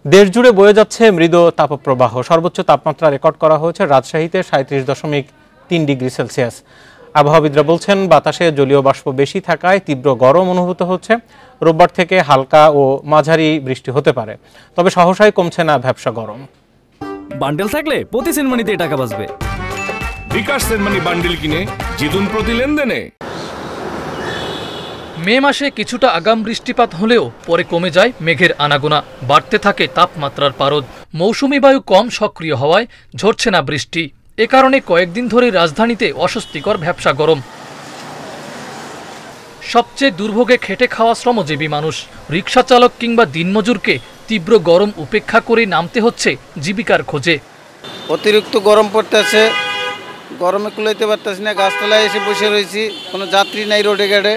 দেশ জুড়ে বয়ে যাচ্ছে মৃদু তাপপ্রবাহ। সর্বোচ্চ তাপমাত্রা রেকর্ড করা হয়েছে রাজশাহীতে 37.3 ডিগ্রি সেলসিয়াস। আবহাওয়াবিদরা বলছেন, বাতাসে জলীয় বাষ্প বেশি থাকায় তীব্র গরম অনুভূত হচ্ছে। রোববার থেকে হালকা ও মাঝারি বৃষ্টি হতে পারে, তবে সহসাই কমছে না ভ্যাপসা গরম। বান্ডেল থাকলে প্রতি সেনমানিতে টাকা বাঁচবে। বিকাশ সেনমানি বান্ডেল কিনে জিতুন প্রতি লেনদেনে। মে মাসে কিছুটা আগাম বৃষ্টিপাত হলেও পরে কমে যায় মেঘের আনাগোনা, বাড়তে থাকে তাপমাত্রার পারদ। মৌসুমি বায়ু কম সক্রিয় হওয়ায় ঝরছে না বৃষ্টি। এ কারণে কয়েকদিন ধরে রাজধানীতে অস্বস্তিকর ভ্যাপসা গরম। সবচেয়ে দুর্ভোগে খেটে খাওয়া শ্রমজীবী মানুষ, রিকশা চালক কিংবা দিনমজুরকে তীব্র গরম উপেক্ষা করে নামতে হচ্ছে জীবিকার খোঁজে। অতিরিক্ত গরম পড়তেছে, গরমে কুলাইতে পারতেছি না, গাছতলায় এসে বসে রয়েছি, কোনো যাত্রী নাই রোডে ঘাটে।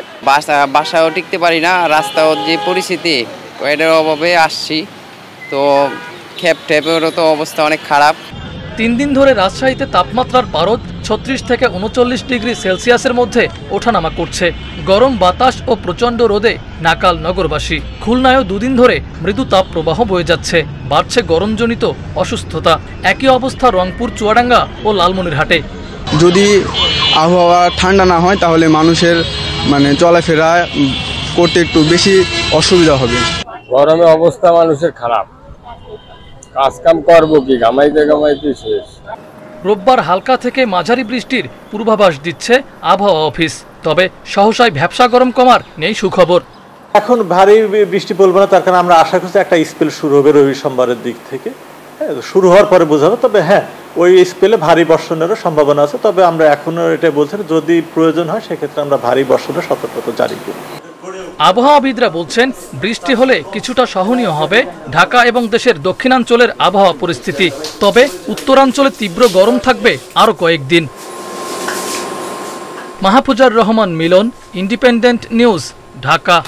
বাসায়ও টিকতে পারি না, রাস্তার যে পরিস্থিতি এটার অভাবে আসছি, তো খেপ টেপেরও তো অবস্থা অনেক খারাপ। 3 দিন ধরে রাজশাহীতে তাপমাত্রার পারদ 36 থেকে 39 ডিগ্রি সেলসিয়াসের মধ্যে ওঠানামা করছে। গরম বাতাস ও প্রচণ্ড রোদে নাকাল নগরবাসী। খুলনায়ও 2 দিন ধরে মৃদু তাপ প্রবাহ বয়ে যাচ্ছে, বাড়ছে গরমজনিত অসুস্থতা। একই অবস্থা রংপুর, চুয়াডাঙ্গা ও লালমনিরহাটে। যদি আবহাওয়া ঠান্ডা না হয় তাহলে মানুষের চলাফেরা করতে একটু বেশি অসুবিধা হবে। গরমে অবস্থা মানুষের খারাপ, কাজ কাম করবো কি, ঘামাইতে ঘামাইতে শেষ। রোববার হালকা থেকে মাঝারি বৃষ্টির পূর্বাভাস দিচ্ছে আবহাওয়া অফিস, তবে সহসায় ভ্যাপসা গরম কমার নেই সুখবর। এখন ভারী বৃষ্টি বলবো না, তার কারণে আমরা আশা করছি একটা স্পেল শুরু হবে রবি সোমবারের দিক থেকে। শুরু হওয়ার পরে বোঝাবো, তবে হ্যাঁ ওই স্পেলে ভারী বর্ষণেরও সম্ভাবনা আছে। তবে আমরা এখনো এটা বলছেন, যদি প্রয়োজন হয় সেক্ষেত্রে আমরা ভারী বর্ষণের সতর্কতা জারি করি। আবহাওয়াবিদরা বলছেন, বৃষ্টি হলে কিছুটা সহনীয় হবে ঢাকা এবং দেশের দক্ষিণাঞ্চলের আবহাওয়া পরিস্থিতি। তবে উত্তরাঞ্চলে তীব্র গরম থাকবে আরও কয়েকদিন। মাহফুজার রহমান মিলন, ইন্ডিপেন্ডেন্ট নিউজ, ঢাকা।